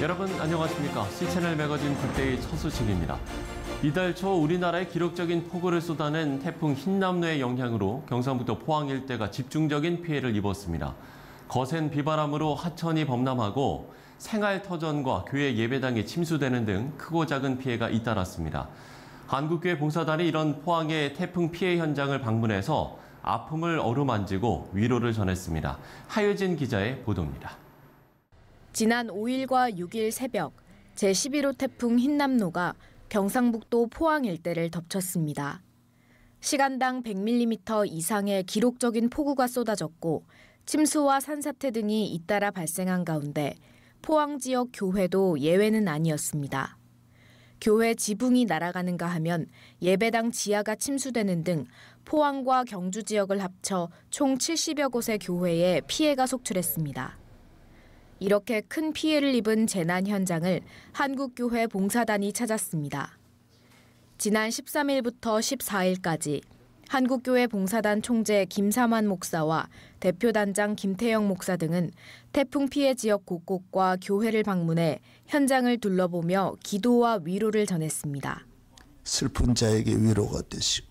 여러분 안녕하십니까? C채널 매거진 굿데이 첫 소식입니다. 이달 초 우리나라에 기록적인 폭우를 쏟아낸 태풍 흰남노의 영향으로 경상북도 포항 일대가 집중적인 피해를 입었습니다. 거센 비바람으로 하천이 범람하고 생활터전과 교회 예배당이 침수되는 등 크고 작은 피해가 잇따랐습니다. 한국교회 봉사단이 이런 포항의 태풍 피해 현장을 방문해서 아픔을 어루만지고 위로를 전했습니다. 하유진 기자의 보도입니다. 지난 5일과 6일 새벽 제11호 태풍 흰남노가 경상북도 포항 일대를 덮쳤습니다. 시간당 100mm 이상의 기록적인 폭우가 쏟아졌고 침수와 산사태 등이 잇따라 발생한 가운데 포항 지역 교회도 예외는 아니었습니다. 교회 지붕이 날아가는가 하면 예배당 지하가 침수되는 등 포항과 경주 지역을 합쳐 총 70여 곳의 교회에 피해가 속출했습니다. 이렇게 큰 피해를 입은 재난 현장을 한국교회 봉사단이 찾았습니다. 지난 13일부터 14일까지 한국교회 봉사단 총재 김삼환 목사와 대표단장 김태영 목사 등은 태풍 피해 지역 곳곳과 교회를 방문해 현장을 둘러보며 기도와 위로를 전했습니다. 슬픈 자에게 위로가 되시고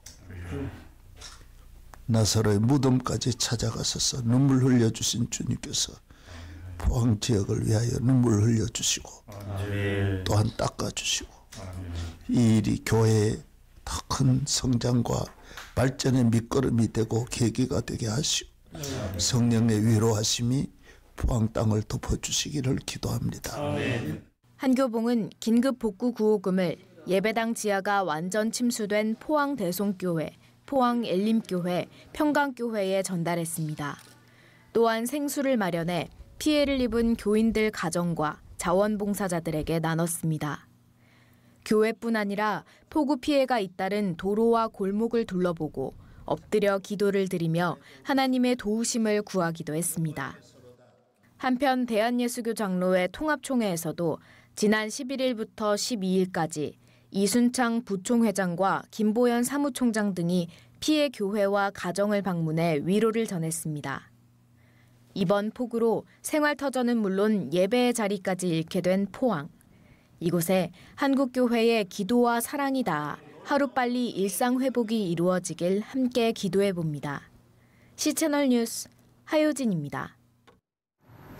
나사로의 무덤까지 찾아가셔서 눈물 흘려주신 주님께서 포항 지역을 위하여 눈물 흘려주시고 또한 닦아주시고 이 일이 교회의 더 큰 성장과 발전의 밑거름이 되고 계기가 되게 하시고 성령의 위로하심이 포항 땅을 덮어주시기를 기도합니다. 한교봉은 긴급 복구 구호금을 예배당 지하가 완전 침수된 포항 대송교회, 포항 엘림교회, 평강교회에 전달했습니다. 또한 생수를 마련해 피해를 입은 교인들 가정과 자원봉사자들에게 나눴습니다. 교회뿐 아니라 폭우 피해가 잇따른 도로와 골목을 둘러보고 엎드려 기도를 드리며 하나님의 도우심을 구하기도 했습니다. 한편 대한예수교 장로회 통합총회에서도 지난 11일부터 12일까지 이순창 부총회장과 김보연 사무총장 등이 피해 교회와 가정을 방문해 위로를 전했습니다. 이번 폭우로 생활터전은 물론 예배의 자리까지 잃게 된 포항. 이곳에 한국교회의 기도와 사랑이 닿아 하루빨리 일상회복이 이루어지길 함께 기도해봅니다. C채널 뉴스 하효진입니다.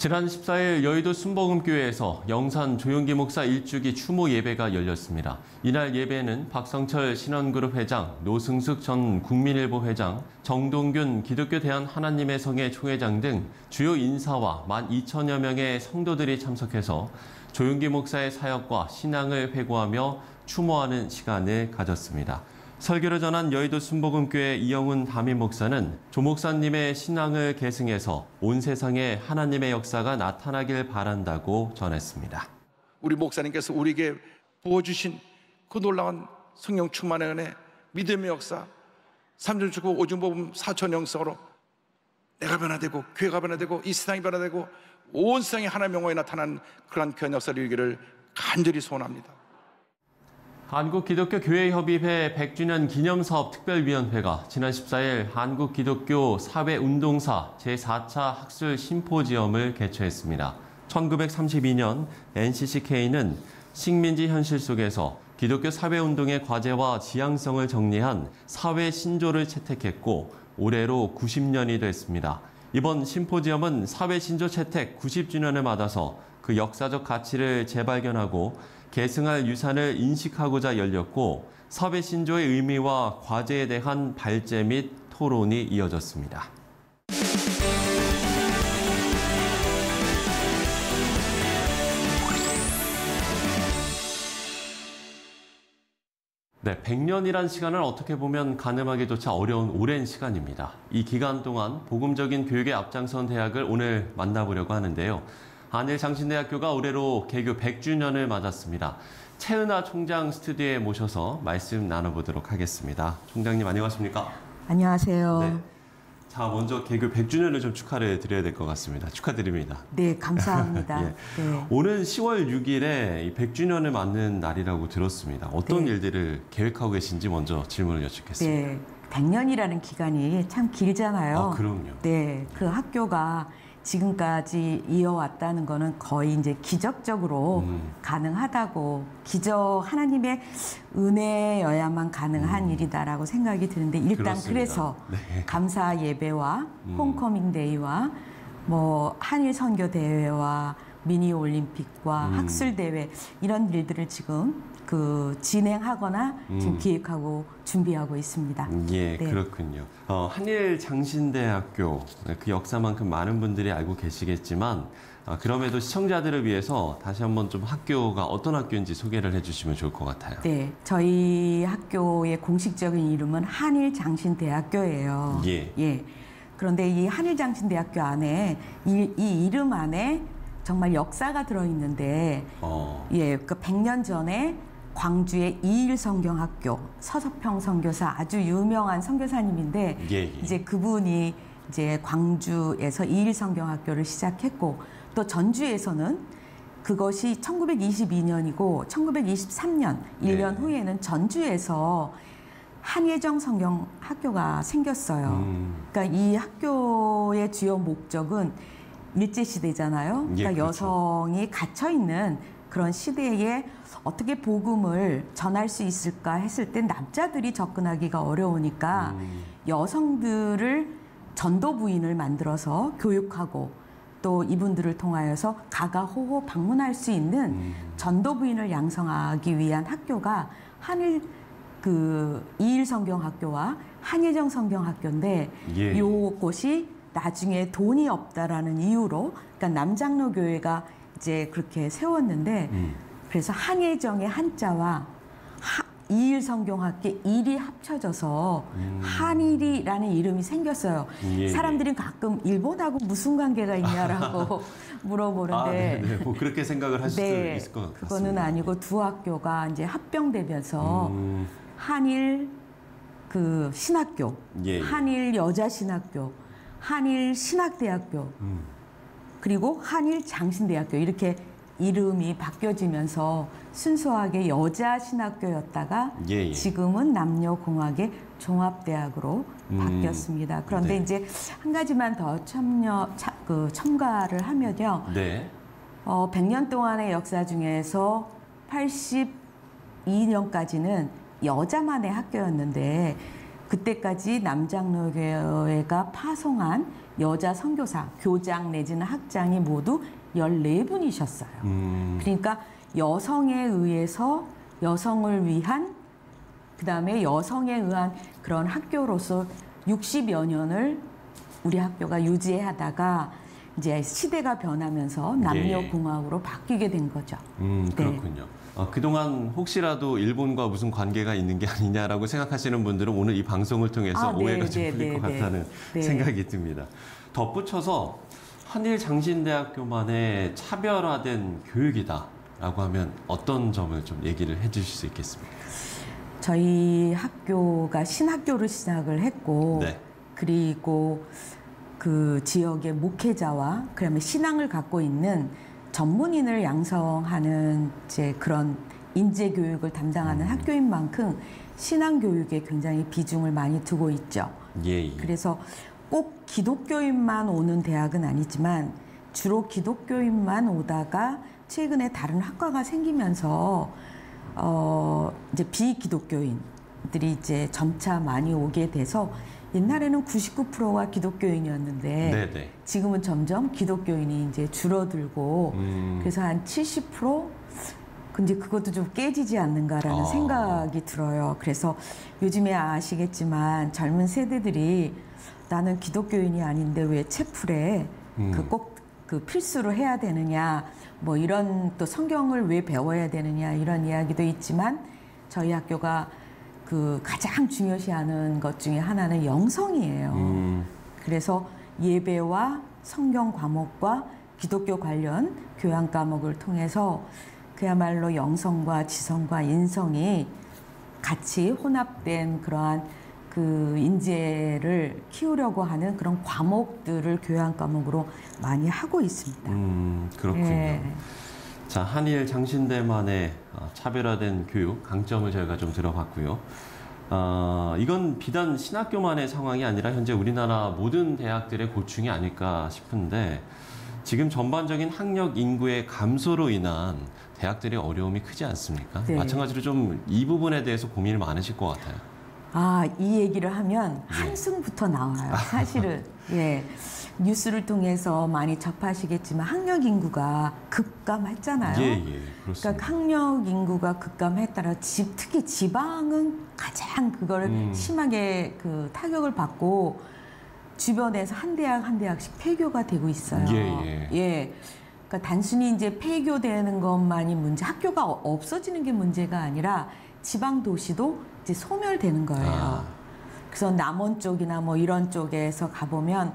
지난 14일 여의도 순복음교회에서 영산 조용기 목사 일주기 추모 예배가 열렸습니다. 이날 예배에는 박성철 신원그룹 회장, 노승숙 전 국민일보 회장, 정동균 기독교 대한 하나님의 성의 총회장 등 주요 인사와 12,000여 명의 성도들이 참석해서 조용기 목사의 사역과 신앙을 회고하며 추모하는 시간을 가졌습니다. 설교를 전한 여의도 순복음교회 이영훈 담임 목사는 조 목사님의 신앙을 계승해서 온 세상에 하나님의 역사가 나타나길 바란다고 전했습니다. 우리 목사님께서 우리에게 부어주신 그 놀라운 성령 충만의 은혜, 믿음의 역사, 삼천축구 오중복음 사천 영성으로 내가 변화되고 교회가 변화되고 이 세상이 변화되고 온 세상에 하나님의 영광이 나타난 그러한 귀한 역사를 이루기를 간절히 소원합니다. 한국기독교교회협의회 100주년 기념사업 특별위원회가 지난 14일 한국기독교 사회운동사 제4차 학술 심포지엄을 개최했습니다. 1932년 NCCK는 식민지 현실 속에서 기독교 사회운동의 과제와 지향성을 정리한 사회신조를 채택했고 올해로 90년이 됐습니다. 이번 심포지엄은 사회신조 채택 90주년을 맞아서 그 역사적 가치를 재발견하고 계승할 유산을 인식하고자 열렸고 사회신조의 의미와 과제에 대한 발제 및 토론이 이어졌습니다. 네, 100년이란 시간을 어떻게 보면 가늠하기조차 어려운 오랜 시간입니다. 이 기간 동안 복음적인 교육에 앞장선 대학을 오늘 만나보려고 하는데요. 한일장신대학교가 올해로 개교 100주년을 맞았습니다. 최은하 총장 스튜디오에 모셔서 말씀 나눠보도록 하겠습니다. 총장님 안녕하십니까? 안녕하세요. 네. 자, 먼저 개교 100주년을 좀 축하를 드려야 될 것 같습니다. 축하드립니다. 네, 감사합니다. 예. 네. 오는 10월 6일에 100주년을 맞는 날이라고 들었습니다. 어떤 네. 일들을 계획하고 계신지 먼저 질문을 여쭙겠습니다. 네, 100년이라는 기간이 참 길잖아요. 그럼요. 네, 그 학교가 지금까지 이어왔다는 거는 거의 이제 기적적으로 가능하다고, 하나님의 은혜여야만 가능한 일이다라고 생각이 드는데, 일단 그렇습니다. 그래서 네. 감사 예배와 홈커밍 데이와 뭐 한일 선교 대회와 미니 올림픽과 학술 대회, 이런 일들을 지금 진행하거나 지금 기획하고 준비하고 있습니다. 예, 네. 그렇군요. 한일 장신대학교, 그 역사만큼 많은 분들이 알고 계시겠지만, 그럼에도 시청자들을 위해서 다시 한번 좀 학교가 어떤 학교인지 소개를 해주시면 좋을 것 같아요. 네, 저희 학교의 공식적인 이름은 한일장신대학교예요. 예. 그런데 이 한일장신대학교 안에 이 이름 안에 정말 역사가 들어있는데, 그 100년 전에 광주의 이일성경학교 서석평 선교사, 아주 유명한 선교사님인데, 이제 그분이 이제 광주에서 이일성경학교를 시작했고, 또 전주에서는 그것이 1922년이고 1923년 1년 후에는 전주에서 한예정 성경학교가 생겼어요. 그러니까 이 학교의 주요 목적은 일제시대잖아요. 그러니까 그렇죠. 여성이 갇혀있는 그런 시대에 어떻게 복음을 전할 수 있을까 했을 때 남자들이 접근하기가 어려우니까 여성들을 전도부인을 만들어서 교육하고, 또 이분들을 통하여서 가가호호 방문할 수 있는 전도부인을 양성하기 위한 학교가 이일성경학교와 한예정 성경학교인데, 요곳이 나중에 돈이 없다라는 이유로, 그러니까 남장로교회가 이제 그렇게 세웠는데, 그래서 한예정의 한자와 이일성경학교 일이 합쳐져서 한일이라는 이름이 생겼어요. 사람들이 가끔 일본하고 무슨 관계가 있냐라고 물어보는데, 네네. 뭐 그렇게 생각을 하실 수 있을 것 같습니다. 그거는 아니고 두 학교가 이제 합병되면서 한일 신학교, 한일 여자신학교, 한일 신학대학교, 그리고 한일 장신대학교, 이렇게 이름이 바뀌어지면서 순수하게 여자신학교였다가 지금은 남녀공학의 종합대학으로 바뀌었습니다. 그런데 이제 한 가지만 더 첨가를 하면요. 100년 동안의 역사 중에서 82년까지는 여자만의 학교였는데, 그때까지 남장로교회가 파송한 여자 선교사, 교장 내지는 학장이 모두 14분이셨어요. 그러니까 여성에 의해서 여성을 위한, 그다음에 여성에 의한 그런 학교로서 60여 년을 우리 학교가 유지하다가 이제 시대가 변하면서 남녀공학으로 바뀌게 된 거죠. 그렇군요. 그동안 혹시라도 일본과 무슨 관계가 있는 게 아니냐라고 생각하시는 분들은 오늘 이 방송을 통해서 오해가 좀 풀릴 것 같다는 생각이 듭니다. 덧붙여서 한일 장신대학교만의 차별화된 교육이다라고 하면 어떤 점을 좀 얘기를 해주실 수 있겠습니까? 저희 학교가 신학교를 시작을 했고, 그리고 그 지역의 목회자와 그다음에 신앙을 갖고 있는 전문인을 양성하는 이제 그런 인재 교육을 담당하는 학교인 만큼 신앙 교육에 굉장히 비중을 많이 두고 있죠. 그래서 꼭 기독교인만 오는 대학은 아니지만 주로 기독교인만 오다가 최근에 다른 학과가 생기면서 이제 비기독교인들이 이제 점차 많이 오게 돼서, 옛날에는 99%가 기독교인이었는데 지금은 점점 기독교인이 이제 줄어들고, 그래서 한 70%? 근데 그것도 좀 깨지지 않는가라는 생각이 들어요. 그래서 요즘에 아시겠지만 젊은 세대들이 나는 기독교인이 아닌데 왜 채플에 꼭 필수로 해야 되느냐, 뭐 이런, 또 성경을 왜 배워야 되느냐, 이런 이야기도 있지만, 저희 학교가 가장 중요시하는 것 중에 하나는 영성이에요. 그래서 예배와 성경 과목과 기독교 관련 교양 과목을 통해서 그야말로 영성과 지성과 인성이 같이 혼합된 그러한 인재를 키우려고 하는 그런 과목들을 교양 과목으로 많이 하고 있습니다. 그렇군요. 자, 한일 장신대만의 차별화된 교육 강점을 저희가 좀 들어봤고요. 이건 비단 신학교만의 상황이 아니라 현재 우리나라 모든 대학들의 고충이 아닐까 싶은데 지금 전반적인 학력 인구의 감소로 인한 대학들의 어려움이 크지 않습니까? 네. 마찬가지로 좀 이 부분에 대해서 고민이 많으실 것 같아요. 이 얘기를 하면 한숨부터 나와요. 사실은. 예. 뉴스를 통해서 많이 접하시겠지만 학력 인구가 급감했잖아요. 예, 그렇습니다. 그러니까 학력 인구가 급감했다라 특히 지방은 가장 그거를 심하게 그 타격을 받고 주변에서 한 대학 한 대학씩 폐교가 되고 있어요. 예. 그러니까 단순히 이제 폐교되는 것만이 문제, 학교가 없어지는 게 문제가 아니라 지방 도시도 이제 소멸되는 거예요. 그래서 남원 쪽이나 뭐 이런 쪽에서 가보면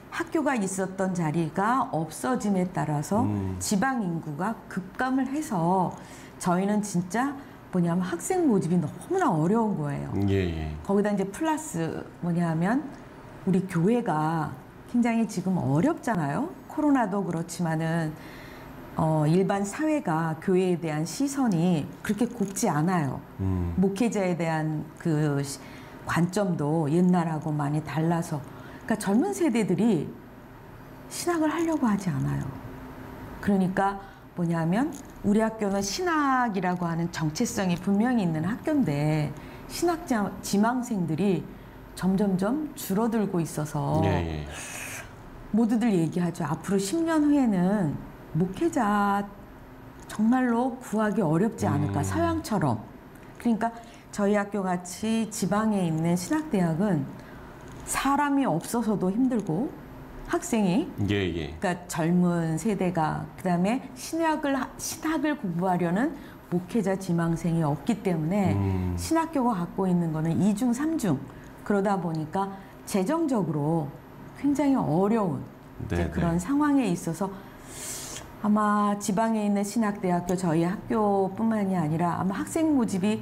학교가 있었던 자리가 없어짐에 따라서 지방 인구가 급감을 해서 저희는 진짜 뭐냐면 학생 모집이 너무나 어려운 거예요. 거기다 이제 플러스 뭐냐면 우리 교회가 굉장히 지금 어렵잖아요. 코로나도 그렇지만은 일반 사회가 교회에 대한 시선이 그렇게 곱지 않아요. 목회자에 대한 그 관점도 옛날하고 많이 달라서 그러니까 젊은 세대들이 신학을 하려고 하지 않아요. 그러니까 뭐냐면 우리 학교는 신학이라고 하는 정체성이 분명히 있는 학교인데 신학 지망생들이 점점점 줄어들고 있어서 모두들 얘기하죠. 앞으로 10년 후에는 목회자 정말로 구하기 어렵지 않을까, 서양처럼. 그러니까 저희 학교 같이 지방에 있는 신학대학은 사람이 없어서도 힘들고 학생이 그러니까 젊은 세대가 그다음에 신학을 공부하려는 목회자 지망생이 없기 때문에 신학교가 갖고 있는 거는 2중, 3중 그러다 보니까 재정적으로 굉장히 어려운 그런 상황에 있어서 아마 지방에 있는 신학대학교 저희 학교뿐만이 아니라 아마 학생 모집이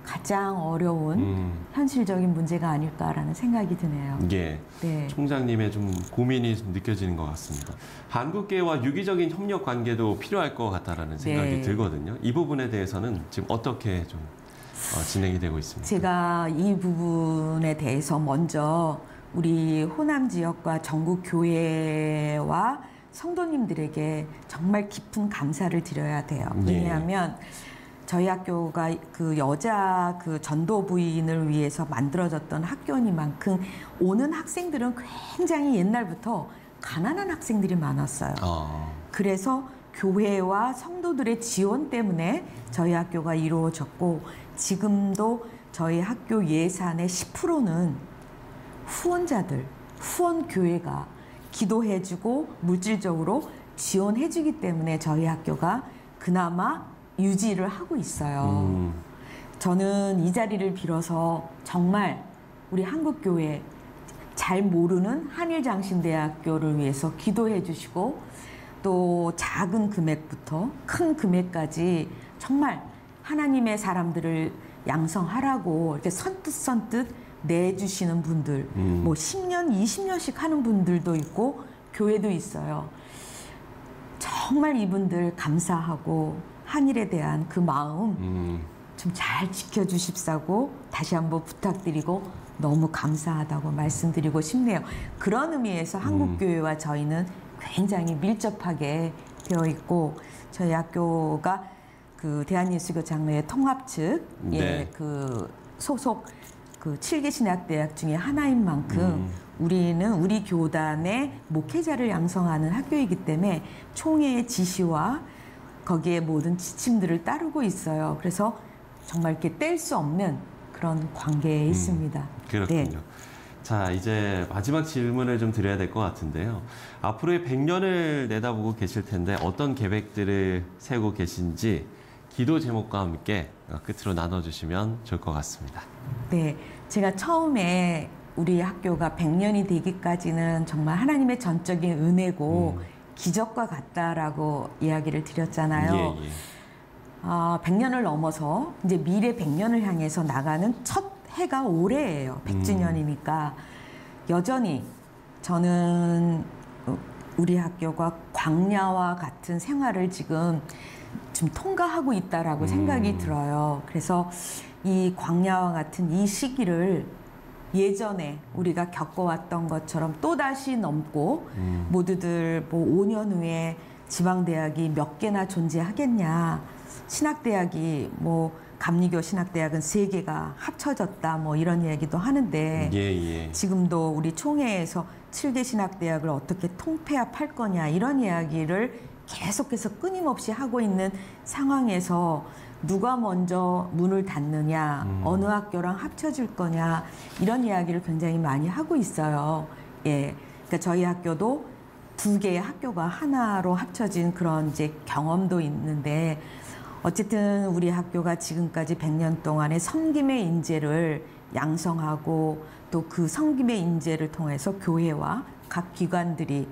가장 어려운 현실적인 문제가 아닐까라는 생각이 드네요. 네. 총장님의 좀 고민이 좀 느껴지는 것 같습니다. 한국계와 유기적인 협력 관계도 필요할 것 같다라는 생각이 들거든요. 이 부분에 대해서는 지금 어떻게 좀 진행이 되고 있습니까? 제가 이 부분에 대해서 먼저 우리 호남 지역과 전국 교회와 성도님들에게 정말 깊은 감사를 드려야 돼요. 왜냐하면 저희 학교가 그 여자 그 전도 부인을 위해서 만들어졌던 학교니만큼 오는 학생들은 굉장히 옛날부터 가난한 학생들이 많았어요. 그래서 교회와 성도들의 지원 때문에 저희 학교가 이루어졌고 지금도 저희 학교 예산의 10%는 후원자들, 후원교회가 기도해주고 물질적으로 지원해주기 때문에 저희 학교가 그나마 유지를 하고 있어요. 저는 이 자리를 빌어서 정말 우리 한국교회 잘 모르는 한일장신대학교를 위해서 기도해 주시고 또 작은 금액부터 큰 금액까지 정말 하나님의 사람들을 양성하라고 이렇게 선뜻 내주시는 분들 뭐 10년, 20년씩 하는 분들도 있고 교회도 있어요. 정말 이분들 감사하고 한일에 대한 그 마음 좀 잘 지켜주십사고 다시 한번 부탁드리고 너무 감사하다고 말씀드리고 싶네요. 그런 의미에서 한국교회와 저희는 굉장히 밀접하게 되어 있고 저희 학교가 그 대한예수교 장로회 통합 측 그 소속 그 7개 신학대학 중에 하나인 만큼 우리는 우리 교단의 목회자를 양성하는 학교이기 때문에 총회의 지시와 거기에 모든 지침들을 따르고 있어요. 그래서 정말 이렇게 뗄 수 없는 그런 관계에 있습니다. 그렇군요. 자, 이제 마지막 질문을 좀 드려야 될 것 같은데요. 앞으로의 100년을 내다보고 계실 텐데 어떤 계획들을 세우고 계신지 기도 제목과 함께 끝으로 나눠주시면 좋을 것 같습니다. 네, 제가 처음에 우리 학교가 100년이 되기까지는 정말 하나님의 전적인 은혜고 기적과 같다라고 이야기를 드렸잖아요. 100년을 넘어서 이제 미래 100년을 향해서 나가는 첫 해가 올해예요. 100주년이니까 여전히 저는 우리 학교가 광야와 같은 생활을 지금 좀 통과하고 있다라고 생각이 들어요. 그래서 이 광야와 같은 이 시기를 예전에 우리가 겪어왔던 것처럼 또다시 넘고 모두들 뭐 5년 후에 지방대학이 몇 개나 존재하겠냐. 신학대학이 뭐 감리교 신학대학은 3개가 합쳐졌다 뭐 이런 이야기도 하는데 지금도 우리 총회에서 7개 신학대학을 어떻게 통폐합할 거냐 이런 이야기를 계속해서 끊임없이 하고 있는 상황에서 누가 먼저 문을 닫느냐, 어느 학교랑 합쳐질 거냐 이런 이야기를 굉장히 많이 하고 있어요. 예, 그러니까 저희 학교도 2개의 학교가 하나로 합쳐진 그런 이제 경험도 있는데 어쨌든 우리 학교가 지금까지 100년 동안의 섬김의 인재를 양성하고 또 그 섬김의 인재를 통해서 교회와 각 기관들이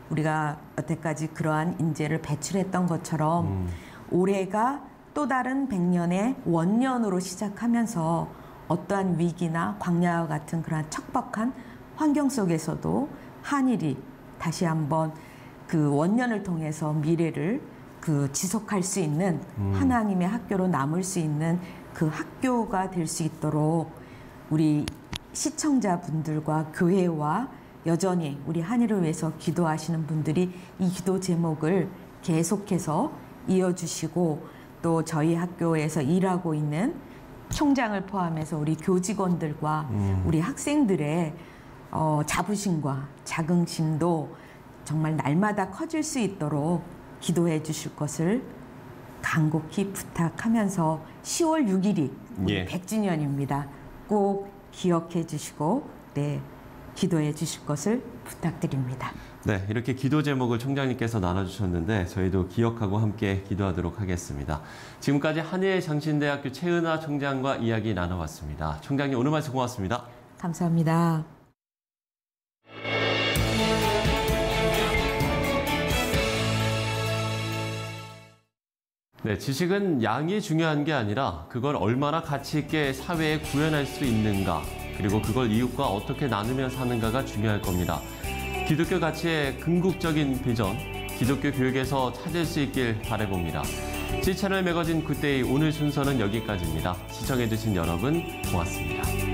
우리가 여태까지 그러한 인재를 배출했던 것처럼 올해가 또 다른 100년의 원년으로 시작하면서 어떠한 위기나 광야와 같은 그러한 척박한 환경 속에서도 한일이 다시 한번 그 원년을 통해서 미래를 지속할 수 있는 하나님의 학교로 남을 수 있는 그 학교가 될 수 있도록 우리 시청자분들과 교회와 여전히 우리 한일을 위해서 기도하시는 분들이 이 기도 제목을 계속해서 이어주시고 또 저희 학교에서 일하고 있는 총장을 포함해서 우리 교직원들과 우리 학생들의 자부심과 자긍심도 정말 날마다 커질 수 있도록 기도해 주실 것을 간곡히 부탁하면서 10월 6일이 우리 100주년입니다. 꼭 기억해 주시고 기도해 주실 것을 부탁드립니다. 네, 이렇게 기도 제목을 총장님께서 나눠주셨는데 저희도 기억하고 함께 기도하도록 하겠습니다. 지금까지 한일장신대학교 최은하 총장과 이야기 나눠봤습니다. 총장님 오늘 말씀 고맙습니다. 감사합니다. 네, 지식은 양이 중요한 게 아니라 그걸 얼마나 가치 있게 사회에 구현할 수 있는가, 그리고 그걸 이웃과 어떻게 나누며 사는가가 중요할 겁니다. 기독교 가치의 궁극적인 비전, 기독교 교육에서 찾을 수 있길 바라봅니다. C채널 매거진 굿데이 오늘 순서는 여기까지입니다. 시청해주신 여러분 고맙습니다.